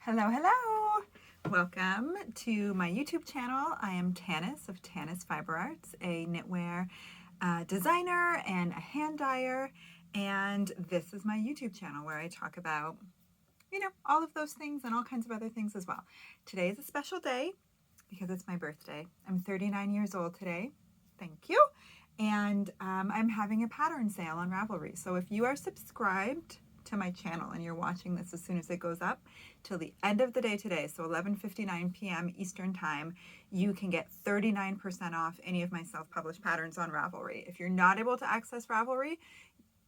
Hello, hello. Welcome to my YouTube channel. I am Tanis of Tanis Fiber Arts, a knitwear designer and a hand dyer. And this is my YouTube channel where I talk about, all of those things and all kinds of other things as well. Today is a special day because it's my birthday. I'm 39 years old today. Thank you. And I'm having a pattern sale on Ravelry. So if you are subscribed to my channel and you're watching this as soon as it goes up till the end of the day today, so 11:59 p.m. Eastern time, you can get 39% off any of my self-published patterns on Ravelry. If you're not able to access Ravelry,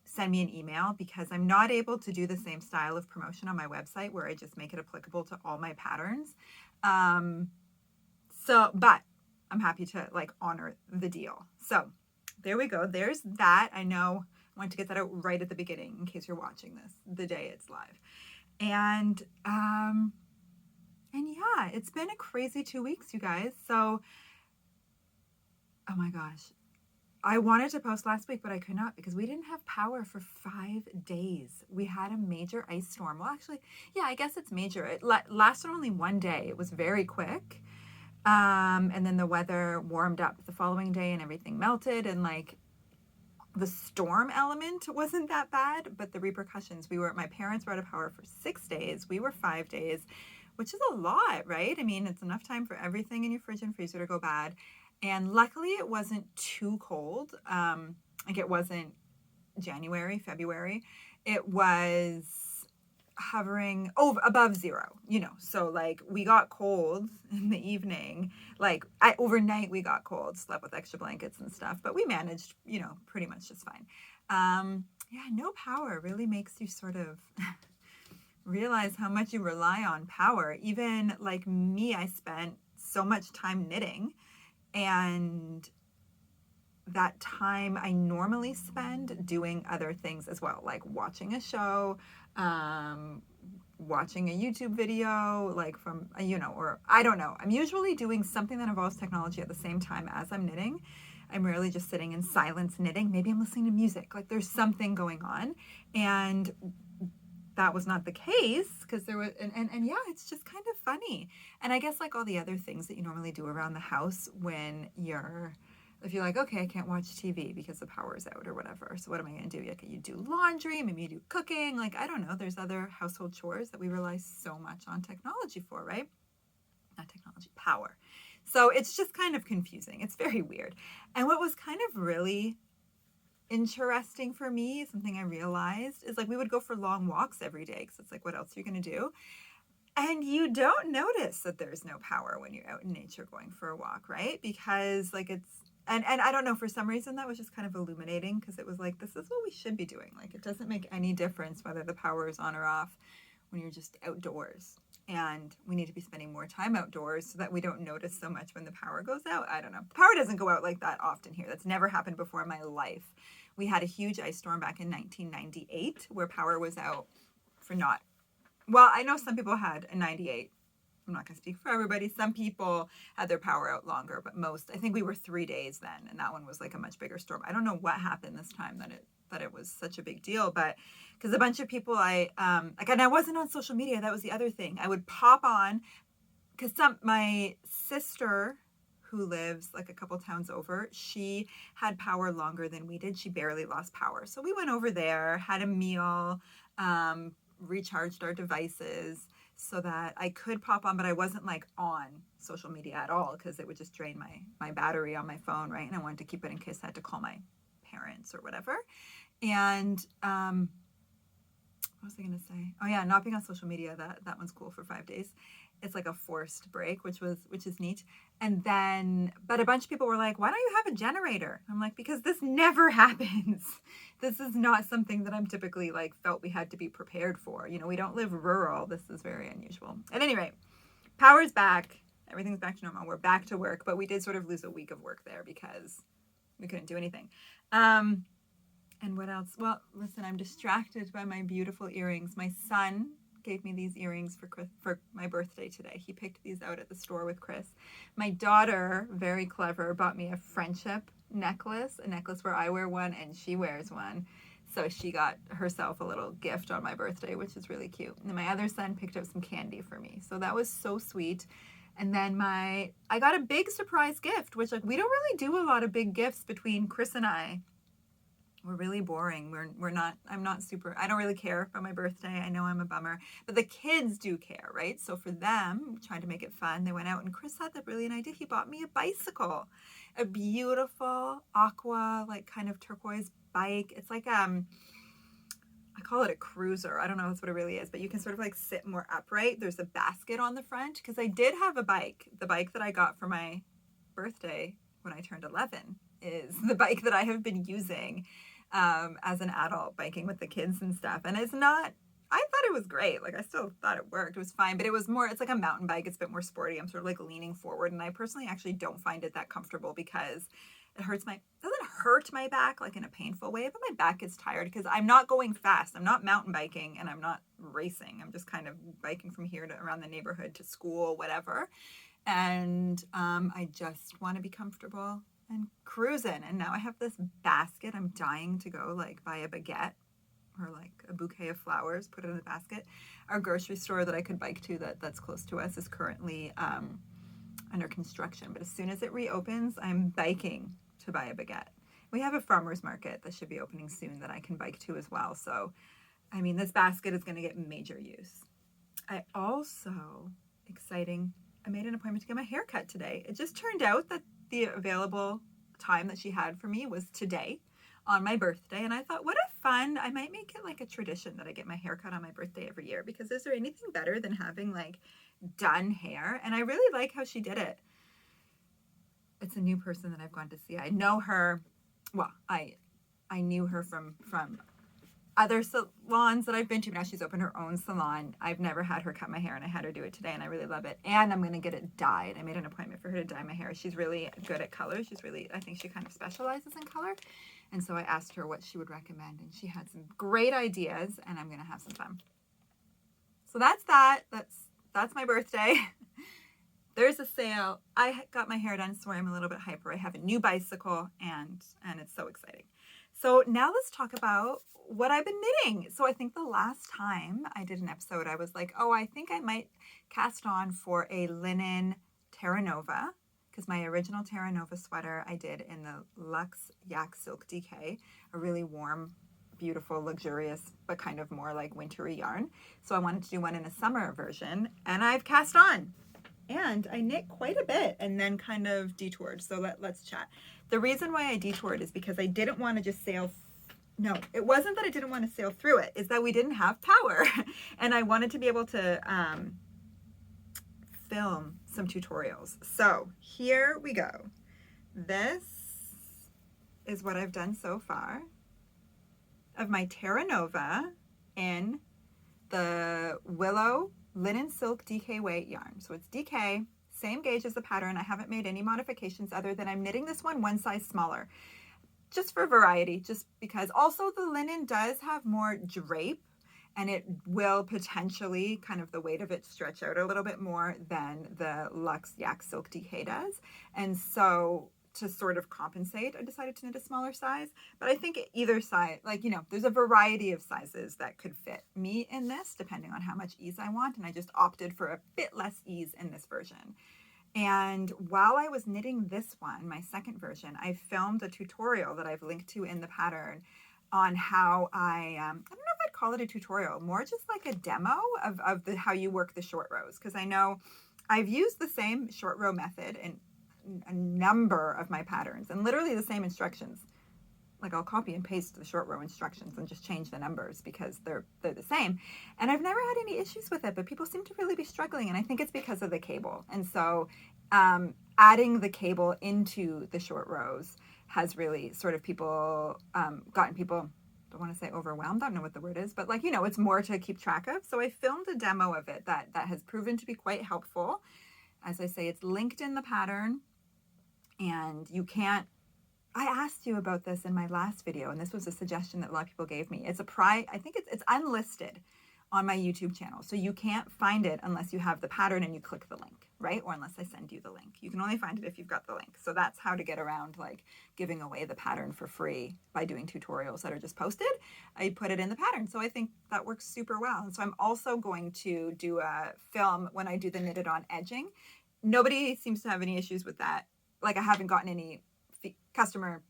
send me an email because I'm not able to do the same style of promotion on my website where I just make it applicable to all my patterns. But I'm happy to honor the deal. So there we go. There's that. I know I want to get that out right at the beginning in case you're watching this the day it's live. And yeah, it's been a crazy 2 weeks, you guys. So, oh my gosh. I wanted to post last week, but I could not because we didn't have power for 5 days. We had a major ice storm. Well, actually, yeah, I guess it's major. It lasted only 1 day. It was very quick. And then the weather warmed up the following day and everything melted, and the storm element wasn't that bad, but the repercussions, my parents were out of power for 6 days. We were 5 days, which is a lot, right? I mean, it's enough time for everything in your fridge and freezer to go bad. And luckily it wasn't too cold. It wasn't January, February. It was hovering above zero, so we got cold in the evening, overnight we got cold, slept with extra blankets and stuff, but we managed, pretty much just fine. Yeah, no power really makes you sort of realize how much you rely on power. Even like me, I spent so much time knitting, and that time I normally spend doing other things as well, like watching a show, watching a YouTube video, from, or I don't know. I'm usually doing something that involves technology at the same time as I'm knitting. I'm rarely just sitting in silence knitting. Maybe I'm listening to music. There's something going on. And that was not the case because there was, and yeah, it's just kind of funny. And I guess all the other things that you normally do around the house if you're like, okay, I can't watch TV because the power is out or whatever. So what am I going to do? You do laundry, maybe you do cooking. I don't know. There's other household chores that we rely so much on technology for, right? Not technology, power. So it's just kind of confusing. It's very weird. And what was kind of really interesting for me, something I realized, is we would go for long walks every day because it's what else are you going to do? And you don't notice that there's no power when you're out in nature going for a walk, right? Because it's, and I don't know, for some reason that was just kind of illuminating because it was this is what we should be doing. It doesn't make any difference whether the power is on or off when you're just outdoors. And we need to be spending more time outdoors so that we don't notice so much when the power goes out. I don't know. The power doesn't go out like that often here. That's never happened before in my life. We had a huge ice storm back in 1998 where power was out for I know some people had a 98. I'm not going to speak for everybody. Some people had their power out longer, but I think we were 3 days then, and that one was a much bigger storm. I don't know what happened this time that it was such a big deal, but because a bunch of people and I wasn't on social media. That was the other thing. I would pop on because my sister, who lives a couple towns over, she had power longer than we did. She barely lost power. So we went over there, had a meal, recharged our devices so that I could pop on, but I wasn't on social media at all because it would just drain my battery on my phone, right? And I wanted to keep it in case I had to call my parents or whatever. And what was I going to say? Oh yeah, not being on social media, that one's cool for 5 days. It's a forced break, which is neat. And then, but a bunch of people were like, why don't you have a generator? I'm like, because this never happens. This is not something that I'm typically felt we had to be prepared for. We don't live rural. This is very unusual. At any rate, power's back. Everything's back to normal. We're back to work, but we did sort of lose a week of work there because we couldn't do anything. And what else? Well, listen, I'm distracted by my beautiful earrings. My son gave me these earrings for my birthday today. He picked these out at the store with Chris. My daughter, very clever, bought me a friendship necklace, a necklace where I wear one and she wears one. So she got herself a little gift on my birthday, which is really cute. And then my other son picked up some candy for me. So that was so sweet. And then I got a big surprise gift, which like we don't really do a lot of big gifts between Chris and I. We're really boring. I'm not super, I don't really care about my birthday. I know I'm a bummer, but the kids do care, right? So for them, trying to make it fun, they went out and Chris had the brilliant idea. He bought me a bicycle, a beautiful aqua, like kind of turquoise bike. It's like, I call it a cruiser. I don't know if that's what it really is, but you can sort of like sit more upright. There's a basket on the front because I did have a bike. The bike that I got for my birthday when I turned 11 is the bike that I have been using as an adult, biking with the kids and stuff. And I thought it was great. Like I still thought it worked. It was fine, but it's like a mountain bike. It's a bit more sporty. I'm sort of like leaning forward. And I personally actually don't find it that comfortable because it doesn't hurt my back like in a painful way, but my back is tired because I'm not going fast. I'm not mountain biking and I'm not racing. I'm just kind of biking from here to around the neighborhood to school, whatever. And I just want to be comfortable and cruising. And now I have this basket. I'm dying to go like buy a baguette or like a bouquet of flowers, put it in the basket. Our grocery store that I could bike to that's close to us is currently under construction. But as soon as it reopens, I'm biking to buy a baguette. We have a farmer's market that should be opening soon that I can bike to as well. So, I mean, this basket is going to get major use. I made an appointment to get my hair cut today. It just turned out that the available time that she had for me was today on my birthday. And I thought, what a fun, I might make it like a tradition that I get my hair cut on my birthday every year, because is there anything better than having like done hair? And I really like how she did it. It's a new person that I've gone to see. I know her, well, I knew her from other salons that I've been to. Now she's opened her own salon. I've never had her cut my hair and I had her do it today and I really love it. And I'm going to get it dyed. I made an appointment for her to dye my hair. She's really good at color. I think she kind of specializes in color. And so I asked her what she would recommend and she had some great ideas and I'm going to have some fun. So that's that. That's my birthday. There's a sale. I got my hair done, so I'm a little bit hyper. I have a new bicycle and it's so exciting. So now let's talk about what I've been knitting. So I think the last time I did an episode, I was like, oh, I think I might cast on for a linen Terra Nova, because my original Terra Nova sweater I did in the Luxe Yak Silk DK, a really warm, beautiful, luxurious, but kind of more like wintry yarn. So I wanted to do one in a summer version, and I've cast on. And I knit quite a bit and then kind of detoured. So let's chat. The reason why I detoured is because I didn't want to just sail. No, it wasn't that I didn't want to sail through it. It's that we didn't have power. And I wanted to be able to film some tutorials. So here we go. This is what I've done so far of my Terra Nova in the Willow Linen Silk DK weight yarn. So it's DK, same gauge as the pattern. I haven't made any modifications other than I'm knitting this one size smaller, just for variety, just because also the linen does have more drape and it will potentially kind of the weight of it stretch out a little bit more than the Luxe Yak Silk DK does. And so to sort of compensate, I decided to knit a smaller size, but I think either side, like, you know, there's a variety of sizes that could fit me in this depending on how much ease I want. And I just opted for a bit less ease in this version. And while I was knitting this one, my second version, I filmed a tutorial that I've linked to in the pattern on how I don't know if I'd call it a tutorial, more just like a demo of how you work the short rows. Cause I know I've used the same short row method in a number of my patterns and literally the same instructions. Like I'll copy and paste the short row instructions and just change the numbers because they're the same. And I've never had any issues with it, but people seem to really be struggling. And I think it's because of the cable. And so adding the cable into the short rows has really sort of gotten people, don't want to say overwhelmed, I don't know what the word is, but like, you know, it's more to keep track of. So I filmed a demo of it that has proven to be quite helpful. As I say, it's linked in the pattern. And I asked you about this in my last video, and this was a suggestion that a lot of people gave me. I think it's unlisted on my YouTube channel. So you can't find it unless you have the pattern and you click the link, right? Or unless I send you the link. You can only find it if you've got the link. So that's how to get around like giving away the pattern for free by doing tutorials that are just posted. I put it in the pattern. So I think that works super well. And so I'm also going to do a film when I do the knitted on edging. Nobody seems to have any issues with that. Like I haven't gotten any customer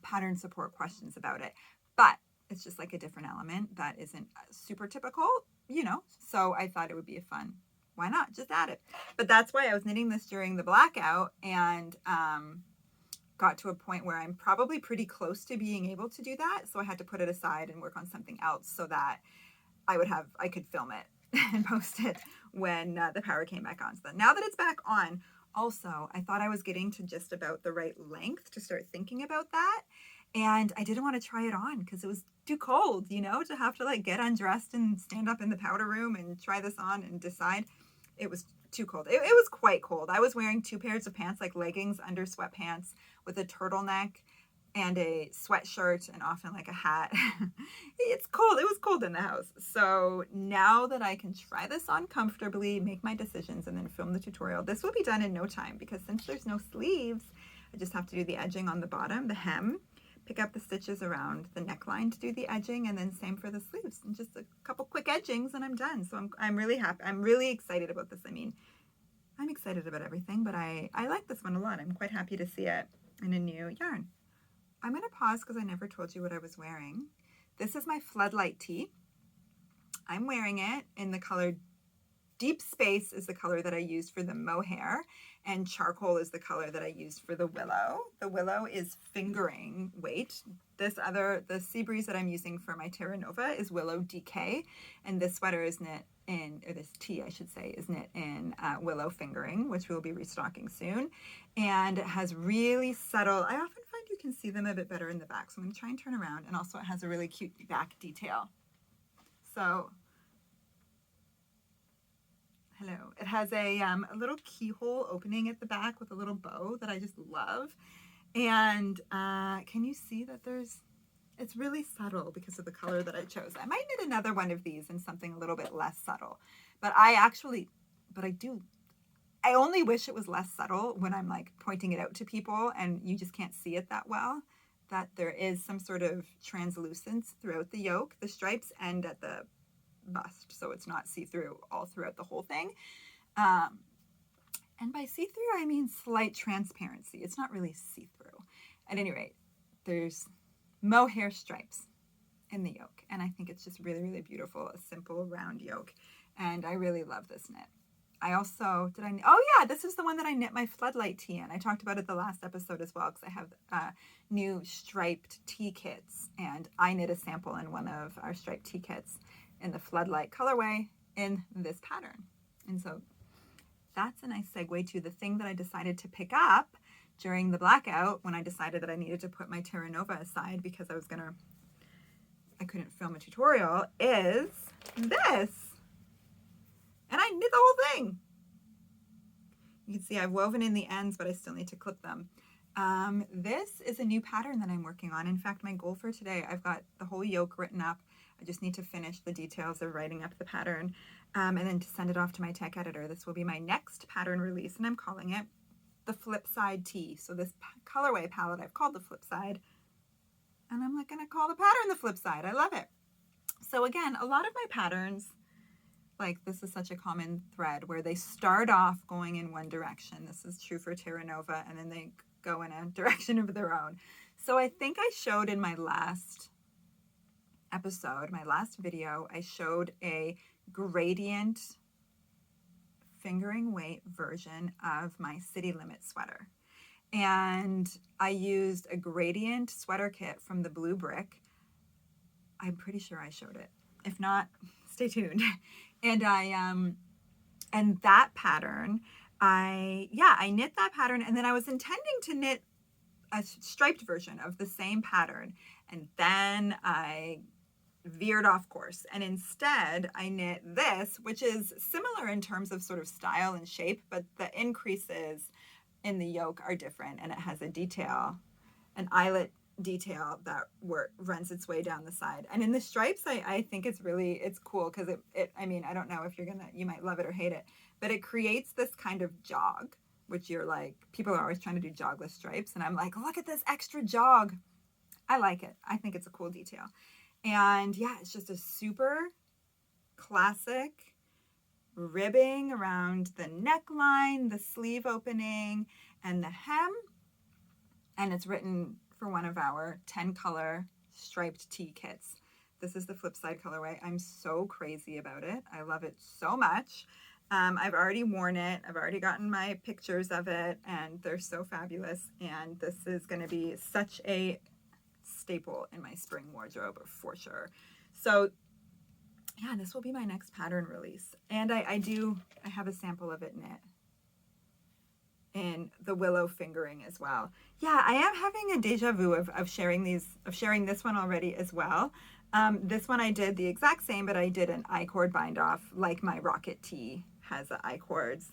pattern support questions about it, but it's just like a different element that isn't super typical, you know, so I thought it would be a fun, why not just add it. But that's why I was knitting this during the blackout and got to a point where I'm probably pretty close to being able to do that. So I had to put it aside and work on something else so that I could film it and post it when the power came back on. So now that it's back on, also, I thought I was getting to just about the right length to start thinking about that. And I didn't want to try it on because it was too cold, you know, to have to like get undressed and stand up in the powder room and try this on and decide. It was too cold. It was quite cold. I was wearing 2 pairs of pants, like leggings under sweatpants with a turtleneck and a sweatshirt and often like a hat. It's cold. It was cold in the house. So now that I can try this on comfortably, make my decisions, and then film the tutorial, this will be done in no time because since there's no sleeves, I just have to do the edging on the bottom, the hem, pick up the stitches around the neckline to do the edging, and then same for the sleeves, and just a couple quick edgings and I'm done. So I'm really happy. I'm really excited about this. I mean, I'm excited about everything, but I like this one a lot. I'm quite happy to see it in a new yarn. I'm going to pause because I never told you what I was wearing. This is my Floodlight tee. I'm wearing it in the color Deep Space is the color that I used for the mohair, and Charcoal is the color that I used for the willow. The willow is fingering weight. The sea breeze that I'm using for my Terra Nova is Willow DK, and this sweater is knit in, or this tee I should say, is knit in Willow fingering, which we'll be restocking soon. And it has really subtle, I often find you can see them a bit better in the back, so I'm going to try and turn around, and also it has a really cute back detail. So hello. It has a little keyhole opening at the back with a little bow that I just love. And can you see that it's really subtle because of the color that I chose. I might knit another one of these in something a little bit less subtle. But I only wish it was less subtle when I'm like pointing it out to people and you just can't see it that well, that there is some sort of translucence throughout the yoke, the stripes, and at the bust, so it's not see-through all throughout the whole thing. And by see-through I mean slight transparency. It's not really see-through. At any rate, there's mohair stripes in the yoke, and I think it's just really, really beautiful, a simple round yoke, and I really love this knit. I also this is the one that I knit my Floodlight tee in. I talked about it the last episode as well because I have new striped tee kits, and I knit a sample in one of our striped tee kits in the Floodlight colorway in this pattern. And so that's a nice segue to the thing that I decided to pick up during the blackout when I decided that I needed to put my Terra Nova aside because I couldn't film a tutorial, is this. And I knit the whole thing. You can see I've woven in the ends, but I still need to clip them. This is a new pattern that I'm working on. In fact, my goal for today, I've got the whole yoke written up. I just need to finish the details of writing up the pattern and then to send it off to my tech editor. This will be my next pattern release, and I'm calling it the Flip Side Tee. So this colorway palette I've called the Flip Side, and I'm like going to call the pattern the Flip Side. I love it. So again, a lot of my patterns, like this is such a common thread where they start off going in one direction. This is true for Terra Nova, and then they go in a direction of their own. So I think I showed in my last episode, my last video, I showed a gradient fingering weight version of my City Limit sweater. And I used a gradient sweater kit from the Blue Brick. I'm pretty sure I showed it. If not, stay tuned. And and that pattern, I knit that pattern, and then I was intending to knit a striped version of the same pattern, and then I veered off course, and instead I knit this, which is similar in terms of sort of style and shape, but the increases in the yoke are different, and it has a detail, an eyelet detail that runs its way down the side. And in the stripes, I think it's cool because I mean, I don't know if you might love it or hate it, but it creates this kind of jog, which you're like, people are always trying to do jogless stripes. And I'm like, look at this extra jog. I like it. I think it's a cool detail. And yeah, it's just a super classic ribbing around the neckline, the sleeve opening, and the hem. And it's written for one of our 10 color striped tee kits. This is the flip side colorway. I'm so crazy about it. I love it so much. I've already worn it. I've already gotten my pictures of it, and they're so fabulous. And this is going to be such a staple in my spring wardrobe for sure. So yeah, this will be my next pattern release. And I have a sample of it knit in the willow fingering as well. Yeah, I am having a deja vu of sharing this one already as well. This one I did the exact same, but I did an I-cord bind off like my Rocket Tee has the I-cords.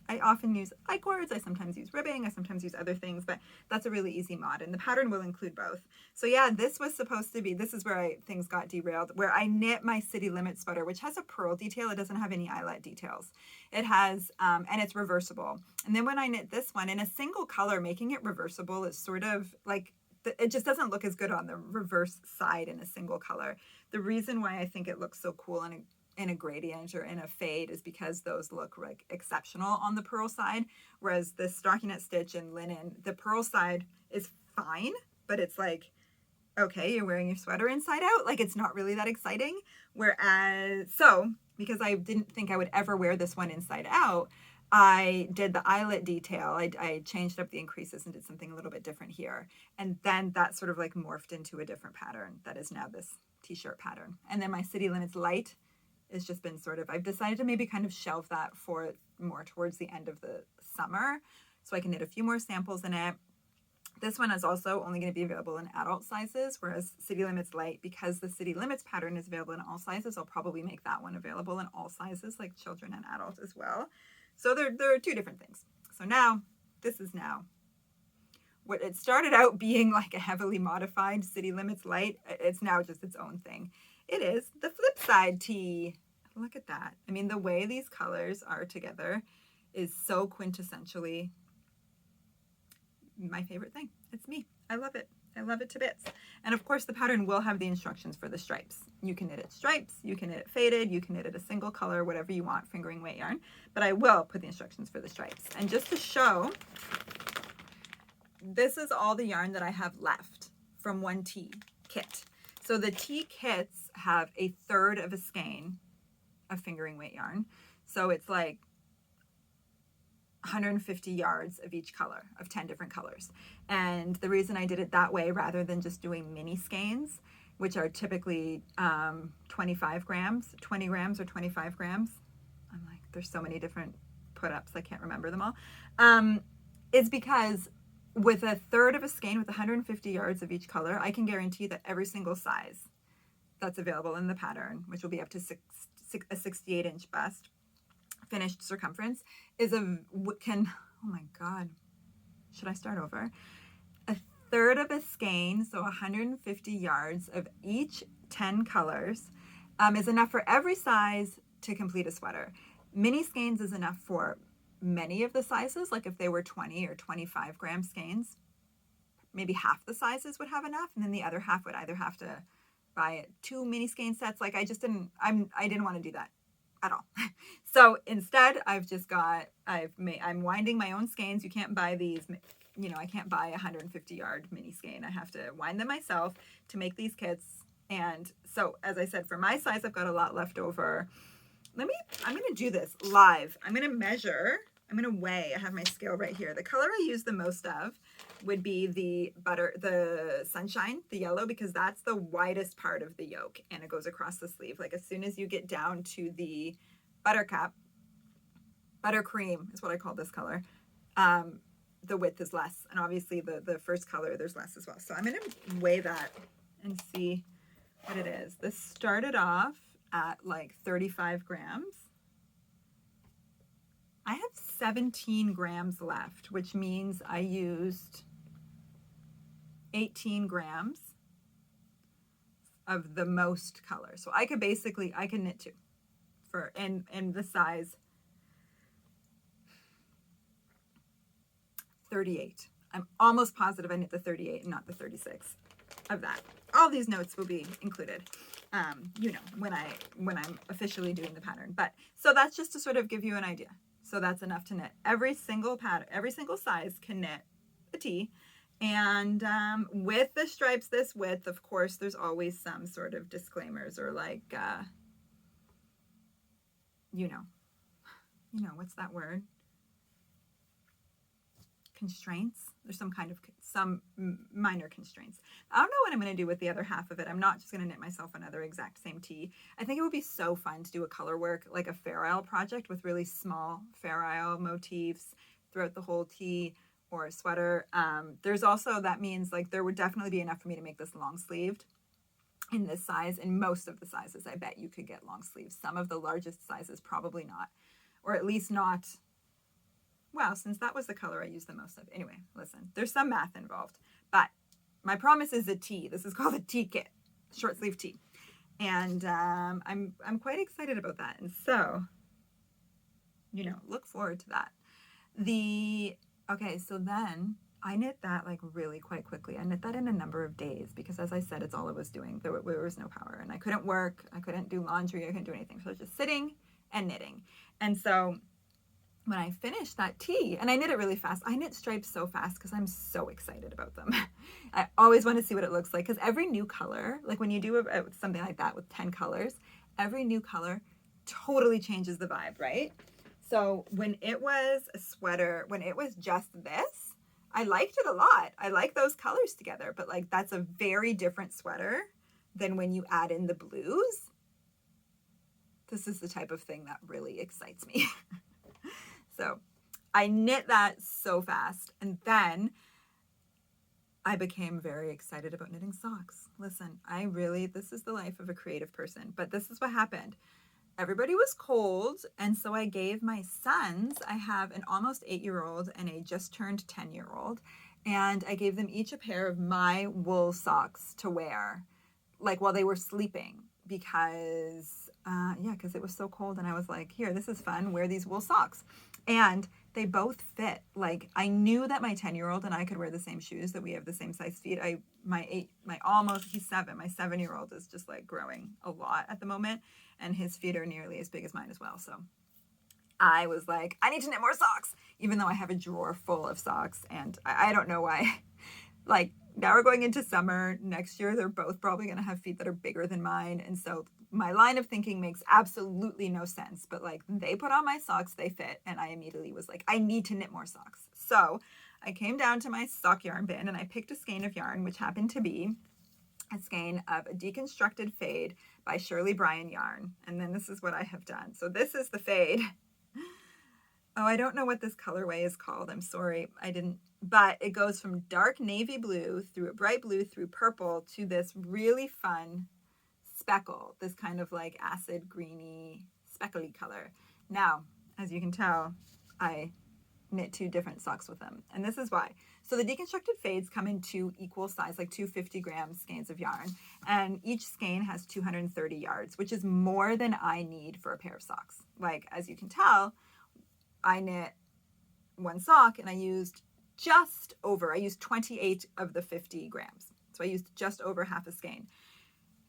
I often use I-cords, I sometimes use ribbing, I sometimes use other things, but that's a really easy mod, and the pattern will include both. So yeah, this is where things got derailed, where I knit my City Limits sweater, which has a purl detail. It doesn't have any eyelet details. It has, and it's reversible. And then when I knit this one in a single color, making it reversible is sort of like, it just doesn't look as good on the reverse side in a single color. The reason why I think it looks so cool in a gradient or in a fade is because those look like exceptional on the purl side, whereas the stockinette stitch and linen, the purl side is fine, but it's like, okay, you're wearing your sweater inside out, like it's not really that exciting. Whereas, so because I didn't think I would ever wear this one inside out, I did the eyelet detail. I changed up the increases and did something a little bit different here, and then that sort of like morphed into a different pattern that is now this t-shirt pattern. And then my City Limits light, it's just been sort of, I've decided to maybe kind of shelve that for more towards the end of the summer so I can knit a few more samples in it. This one is also only going to be available in adult sizes, whereas City Limits Light, because the City Limits pattern is available in all sizes, I'll probably make that one available in all sizes, like children and adult as well. So there are two different things. So now, this is now what it started out being like a heavily modified City Limits Light. It's now just its own thing. It is the flip side tee. Look at that. I mean, the way these colors are together is so quintessentially my favorite thing. It's me. I love it. I love it to bits. And of course, the pattern will have the instructions for the stripes. You can knit it stripes, you can knit it faded, you can knit it a single color, whatever you want, fingering weight yarn. But I will put the instructions for the stripes. And just to show, this is all the yarn that I have left from one tee kit. So the tee kits have 1/3 of a skein of fingering weight yarn. So it's like 150 yards of each color, of 10 different colors. And the reason I did it that way rather than just doing mini skeins, which are typically 25 grams, 20 grams or 25 grams. I'm like, there's so many different put-ups, I can't remember them all. Is because with 1/3 of a skein with 150 yards of each color, I can guarantee that every single size that's available in the pattern, which will be up to a 68-inch bust, finished circumference, oh my God, should I start over? 1/3 of a skein, so 150 yards of each 10 colors, is enough for every size to complete a sweater. Mini skeins is enough for many of the sizes, like if they were 20 or 25 gram skeins, maybe half the sizes would have enough, and then the other half would either have to buy 2 mini skein sets. Like I didn't want to do that at all. So instead, I'm winding my own skeins. You can't buy these, I can't buy a 150 yard mini skein. I have to wind them myself to make these kits. And so, as I said, for my size, I've got a lot left over. I'm going to do this live. I'm going to measure, I'm going to weigh. I have my scale right here. The color I use the most of would be the sunshine, the yellow, because that's the widest part of the yoke and it goes across the sleeve. Like as soon as you get down to the buttercream is what I call this color, the width is less. And obviously the first color, there's less as well. So I'm going to weigh that and see what it is. This started off at like 35 grams. I have 17 grams left, which means I used 18 grams of the most color. So I could basically, I can knit 2 for, in the size 38. I'm almost positive I knit the 38 and not the 36 of that. All these notes will be included, you know, when I'm officially doing the pattern. But so that's just to sort of give you an idea. So that's enough to knit. Every single pattern, every single size can knit a tee. And with the stripes this width, of course, there's always some sort of disclaimers or like, you know, what's that word? Constraints. There's some minor constraints. I don't know what I'm going to do with the other half of it. I'm not just going to knit myself another exact same tee. I think it would be so fun to do a color work, like a Fair Isle project with really small Fair Isle motifs throughout the whole tee or a sweater. There's also, that means like there would definitely be enough for me to make this long sleeved in this size. In most of the sizes, I bet you could get long sleeves. Some of the largest sizes, probably not, or at least not. Well, since that was the color I used the most of. Anyway, listen, there's some math involved, but my promise is a tee. This is called a tee kit, short sleeve tee. And I'm quite excited about that. And so, you know, look forward to that. Okay, so then I knit that like really quite quickly. I knit that in a number of days because, as I said, it's all I was doing. There was no power and I couldn't work. I couldn't do laundry. I couldn't do anything. So I was just sitting and knitting. And so when I finished that tee, and I knit it really fast. I knit stripes so fast because I'm so excited about them. I always want to see what it looks like because every new color, like when you do something like that with 10 colors, every new color totally changes the vibe, right? So when it was a sweater, when it was just this, I liked it a lot. I like those colors together, but like that's a very different sweater than when you add in the blues. This is the type of thing that really excites me. So I knit that so fast. And then I became very excited about knitting socks. Listen, this is the life of a creative person, but this is what happened. Everybody was cold. And so I gave my sons, I have an almost 8-year-old and a just turned 10-year-old. And I gave them each a pair of my wool socks to wear, like while they were sleeping because it was so cold. And I was like, here, this is fun. Wear these wool socks. And they both fit. Like I knew that my 10-year-old and I could wear the same shoes, that we have the same size feet. He's 7. My 7-year-old is just like growing a lot at the moment. And his feet are nearly as big as mine as well. So I was like, I need to knit more socks, even though I have a drawer full of socks. And I don't know why. Like now we're going into summer. Next year, they're both probably going to have feet that are bigger than mine. And so my line of thinking makes absolutely no sense. But like they put on my socks, they fit. And I immediately was like, I need to knit more socks. So I came down to my stock yarn bin and I picked a skein of yarn, which happened to be a skein of a deconstructed fade by Shirley Bryan yarn. And then this is what I have done. So this is the fade. Oh, I don't know what this colorway is called. I'm sorry. I didn't, but it goes from dark navy blue through a bright blue through purple to this really fun speckle, this kind of like acid greeny speckly color. Now, as you can tell, I knit 2 different socks with them. And this is why. So the deconstructed fades come in 2 equal size, like 2 50-gram skeins of yarn. And each skein has 230 yards, which is more than I need for a pair of socks. Like, as you can tell, I knit 1 sock and I used 28 of the 50 grams. So I used just over half a skein.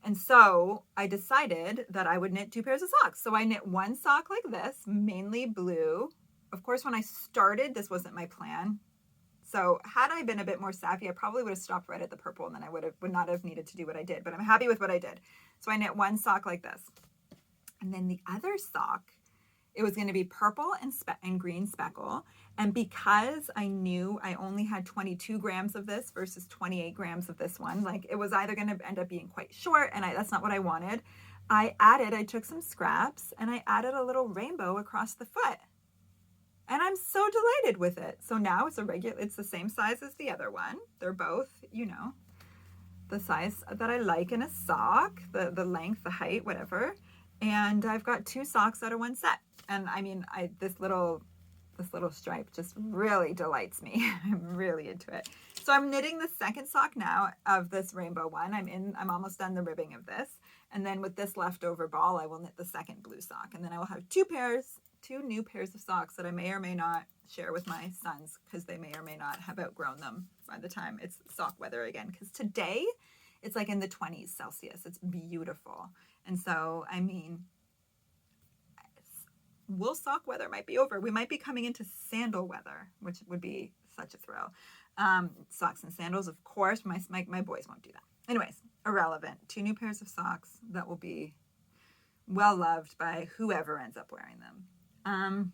And so I decided that I would knit 2 pairs of socks. So I knit 1 sock like this, mainly blue. Of course, when I started, this wasn't my plan. So had I been a bit more savvy, I probably would have stopped right at the purple and then I would not have needed to do what I did. But I'm happy with what I did. So I knit 1 sock like this. And then the other sock, it was going to be purple and green speckle. And because I knew I only had 22 grams of this versus 28 grams of this one, like it was either going to end up being quite short and that's not what I wanted. I took some scraps and I added a little rainbow across the foot. And I'm so delighted with it. So now it's the same size as the other one. They're both, the size that I like in a sock, the length, the height, whatever. And I've got 2 socks out of 1 set. And I mean, this little stripe just really delights me. I'm really into it. So I'm knitting the second sock now of this rainbow one. I'm almost done the ribbing of this. And then with this leftover ball, I will knit the second blue sock. And then I will have two new pairs of socks that I may or may not share with my sons because they may or may not have outgrown them by the time it's sock weather again. Because today it's like in the 20s Celsius. It's beautiful. And so, I mean, wool sock weather might be over. We might be coming into sandal weather, which would be such a thrill. Socks and sandals, of course. My boys won't do that. Anyways, irrelevant. 2 new pairs of socks that will be well loved by whoever ends up wearing them.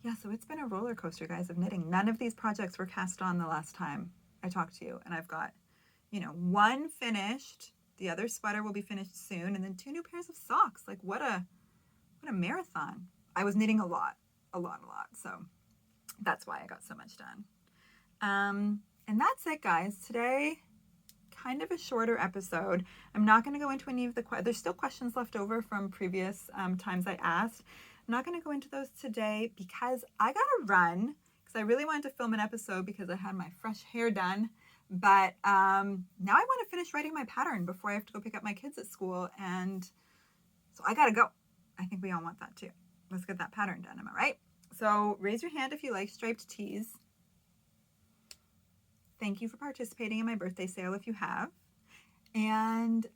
Yeah, so it's been a roller coaster, guys, of knitting. None of these projects were cast on the last time I talked to you, and I've got, one finished. The other sweater will be finished soon, and then 2 new pairs of socks. Like, what a marathon. I was knitting a lot. So that's why I got so much done. And that's it, guys. Today, kind of a shorter episode. I'm not going to go into any of there's still questions left over from previous times I asked. I'm not going to go into those today because I got to run because I really wanted to film an episode because I had my fresh hair done. But now I want to finish writing my pattern before I have to go pick up my kids at school. And so I got to go. I think we all want that too. Let's get that pattern done. Am I right? So raise your hand if you like striped tees. Thank you for participating in my birthday sale if you have. And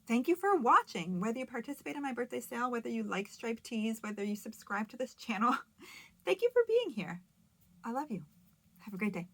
thank you for watching. Whether you participate in my birthday sale, whether you like striped tees, whether you subscribe to this channel, thank you for being here. I love you. Have a great day.